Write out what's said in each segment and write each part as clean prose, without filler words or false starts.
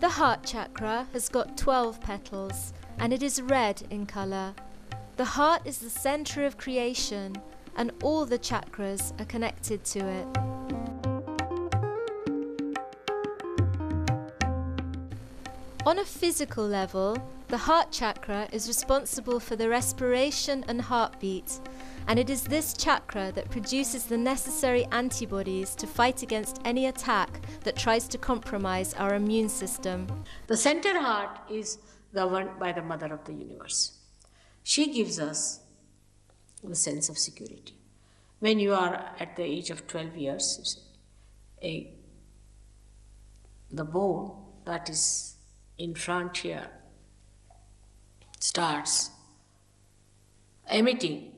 The heart chakra has got 12 petals and it is red in colour. The heart is the centre of creation and all the chakras are connected to it. On a physical level, the heart chakra is responsible for the respiration and heartbeat, and it is this chakra that produces the necessary antibodies to fight against any attack that tries to compromise our immune system. The center heart is governed by the Mother of the Universe. She gives us the sense of security. When you are at the age of 12 years, the bone that is in front here starts emitting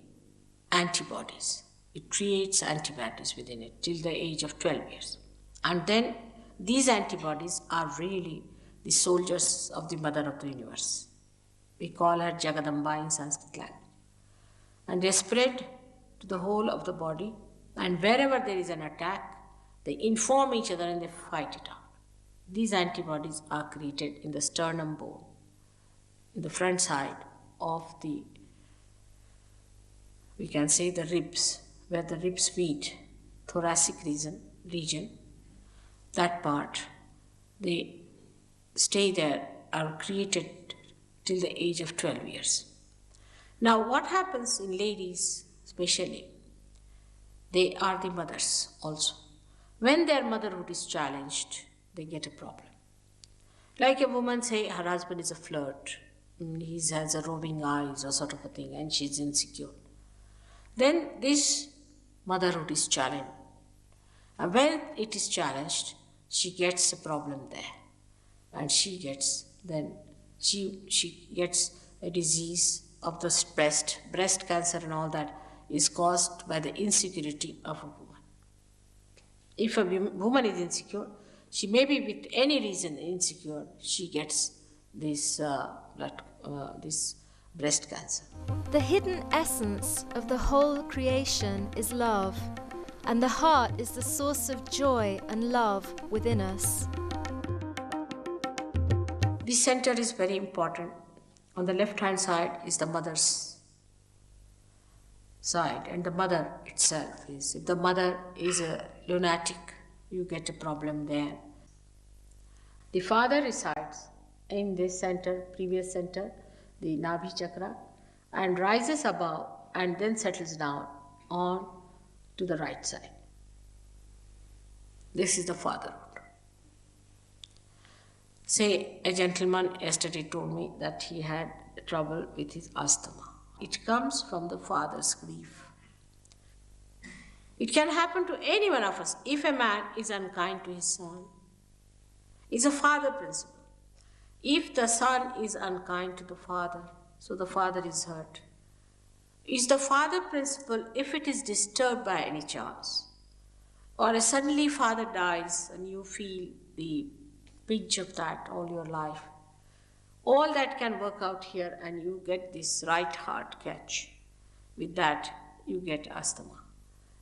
antibodies. It creates antibodies within it till the age of 12 years. And then these antibodies are really the soldiers of the Mother of the Universe. We call her Jagadamba in Sanskrit language. And they spread to the whole of the body, and wherever there is an attack, they inform each other and they fight it out. These antibodies are created in the sternum bone, in the front side of the, we can say the ribs, where the ribs meet, thoracic region, that part, they stay there, are created till the age of 12 years. Now what happens in ladies especially, they are the mothers also. When their motherhood is challenged, they get a problem. Like a woman, say her husband is a flirt, he has a roving eyes or sort of a thing, and she's insecure. Then this motherhood is challenged. And when it is challenged, she gets a problem there. And she gets a disease of the breast cancer and all that is caused by the insecurity of a woman. If a woman is insecure, she may be with any reason insecure, she gets this breast cancer. The hidden essence of the whole creation is love, and the heart is the source of joy and love within us. This center is very important. On the left-hand side is the mother's side, and the mother itself is, if the mother is a lunatic, you get a problem there. The father resides in this center, previous center, the Nabhi chakra, and rises above and then settles down on to the right side. This is the fatherhood. Say, a gentleman yesterday told me that he had trouble with his asthma. It comes from the father's grief. It can happen to any one of us. If a man is unkind to his son, it's a father principle. If the son is unkind to the father, so the father is hurt. It's the father principle if it is disturbed by any chance. Or suddenly father dies and you feel the pinch of that all your life. All that can work out here and you get this right heart catch. With that, you get asthma.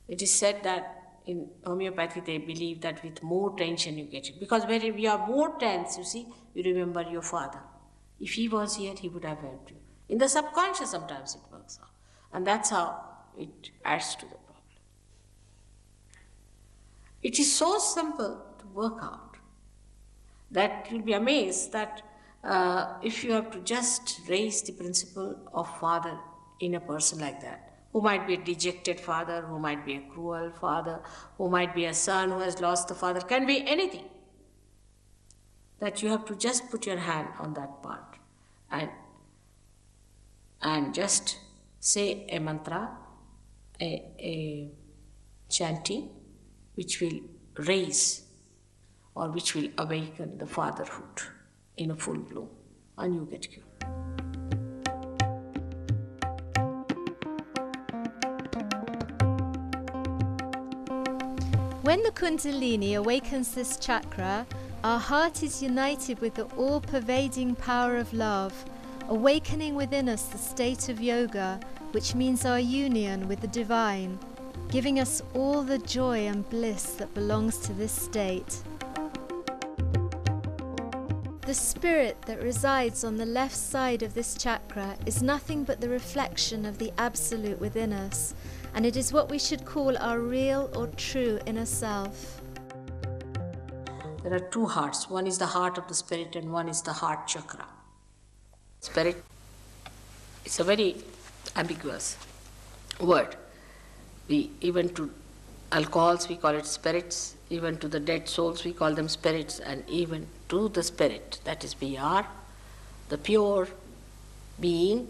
It is said that in homeopathy they believe that with more tension you get it. Because when you are more tense, you see, you remember your father. If he was here, he would have helped you. In the subconscious sometimes it works out. And that's how it adds to the problem. It is so simple to work out that you'll be amazed that if you have to just raise the principle of father in a person like that, who might be a dejected father, who might be a cruel father, who might be a son who has lost the father, can be anything. That you have to just put your hand on that part and just say a mantra, a chanting, which will raise or which will awaken the fatherhood in a full bloom, and you get cured. When the Kundalini awakens this chakra, our heart is united with the all-pervading power of love, awakening within us the state of yoga, which means our union with the divine, giving us all the joy and bliss that belongs to this state. The spirit that resides on the left side of this chakra is nothing but the reflection of the Absolute within us, and it is what we should call our real or true inner self. There are two hearts. One is the heart of the spirit and one is the heart chakra. Spirit, it's a very ambiguous word. Even to alcohols we call it spirits, even to the dead souls we call them spirits, and even to the spirit, that is we are, the pure being,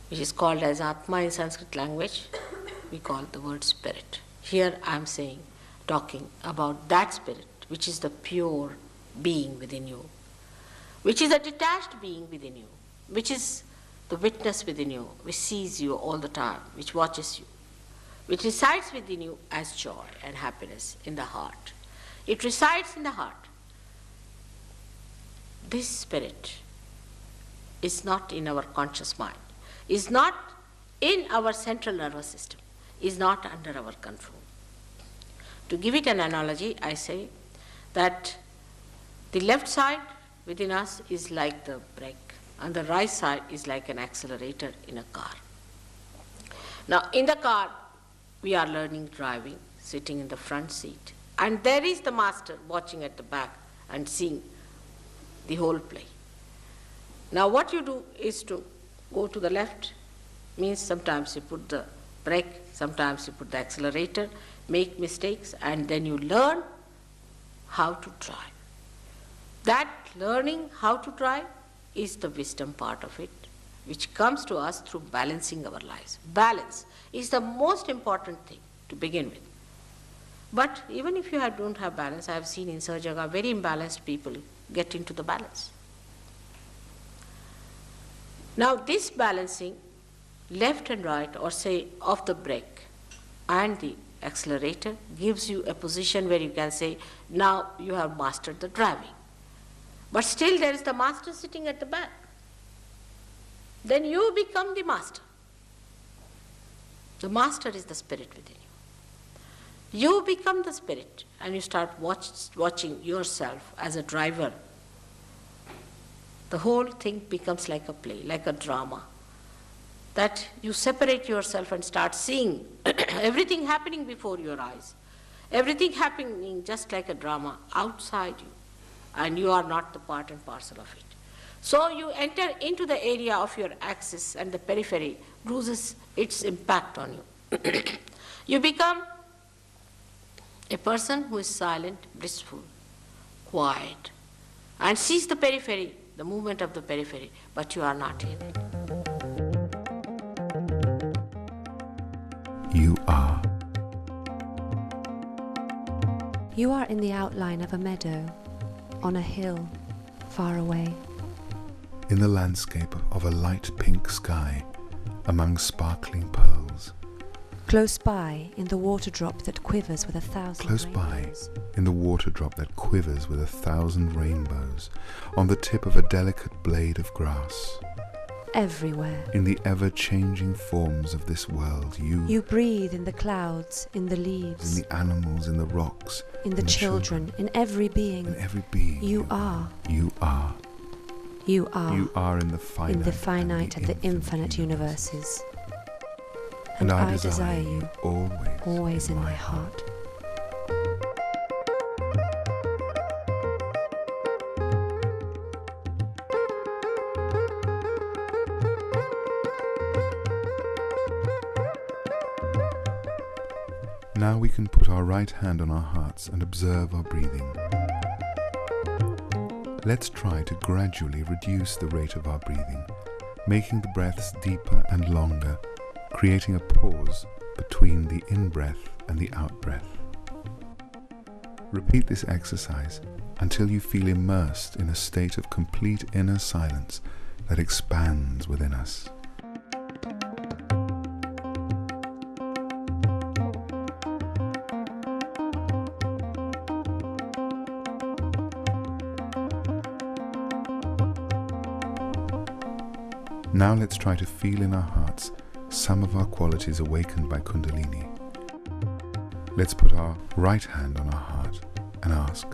which is called as Atma in Sanskrit language, we call the word spirit. Here I am talking about that spirit, which is the pure being within you, which is a detached being within you, which is the witness within you, which sees you all the time, which watches you, which resides within you as joy and happiness in the heart. It resides in the heart. This spirit is not in our conscious mind, is not in our central nervous system, is not under our control. To give it an analogy, I say that the left side within us is like the brake, and the right side is like an accelerator in a car. Now, in the car, we are learning driving, sitting in the front seat, and there is the master watching at the back and seeing the whole play. Now, what you do is to go to the left, means sometimes you put the brake, sometimes you put the accelerator, make mistakes, and then you learn how to drive. That learning how to drive is the wisdom part of it, which comes to us through balancing our lives. Balance is the most important thing to begin with. But even if you don't have balance, I have seen in Sahaja very imbalanced people get into the balance. Now this balancing, left and right, or say of the brake and the accelerator, gives you a position where you can say, now you have mastered the driving. But still there is the master sitting at the back. Then you become the master. The master is the spirit within you. You become the spirit and you start watching yourself as a driver. The whole thing becomes like a play, like a drama. That you separate yourself and start seeing everything happening before your eyes. Everything happening just like a drama outside you. And you are not the part and parcel of it. So you enter into the area of your axis and the periphery loses its impact on you. You become a person who is silent, blissful, quiet, and sees the periphery, the movement of the periphery, but you are not in it. You are. You are in the outline of a meadow, on a hill, far away. In the landscape of a light pink sky, among sparkling pearls. Close by, in the water drop that quivers with 1,000 Close rainbows. by, in the water drop that quivers with 1,000 rainbows, on the tip of a delicate blade of grass. Everywhere. In the ever-changing forms of this world, You breathe in the clouds, in the leaves, in the animals, in the rocks, in the children, in every being. in every being. You are. You are. You are. You are in the finite, and the infinite universes. And I I desire you always in my heart. Now we can put our right hand on our hearts and observe our breathing. Let's try to gradually reduce the rate of our breathing, making the breaths deeper and longer, creating a pause between the in-breath and the out-breath. Repeat this exercise until you feel immersed in a state of complete inner silence that expands within us. Now let's try to feel in our hearts some of our qualities awakened by Kundalini. Let's put our right hand on our heart and ask,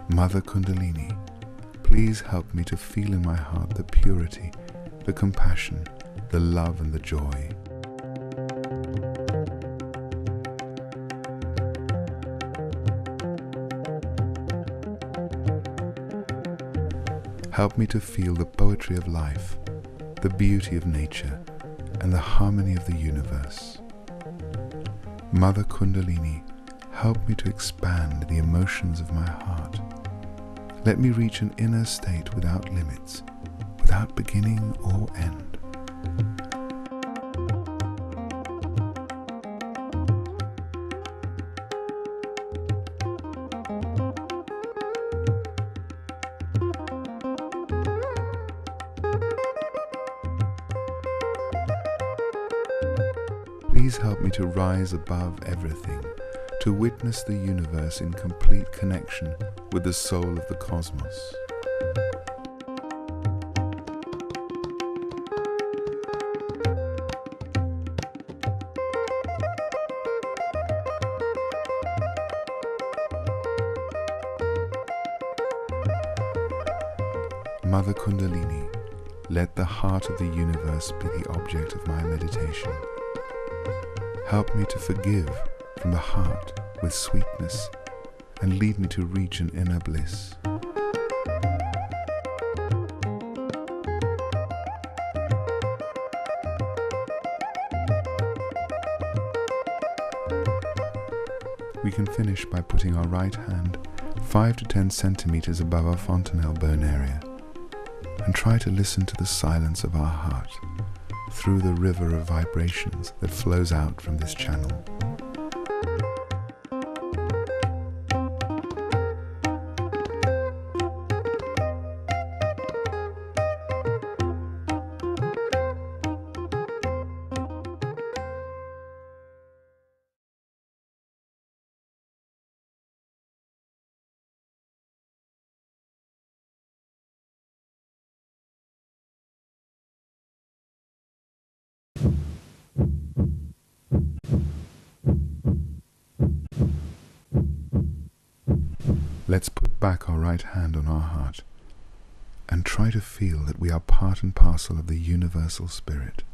Mother Kundalini, Please help me to feel in my heart the purity, the compassion, the love and the joy. Help me to feel the poetry of life, the beauty of nature, and the harmony of the universe. Mother Kundalini, help me to expand the emotions of my heart. Let me reach an inner state without limits, without beginning or end. Please help me to rise above everything, to witness the universe in complete connection with the soul of the cosmos. Mother Kundalini, let the heart of the universe be the object of my meditation. Help me to forgive from the heart with sweetness and lead me to reach an inner bliss. We can finish by putting our right hand 5 to 10 centimeters above our fontanelle burn area and try to listen to the silence of our heart through the river of vibrations that flows out from this channel. Let's put back our right hand on our heart and try to feel that we are part and parcel of the universal spirit.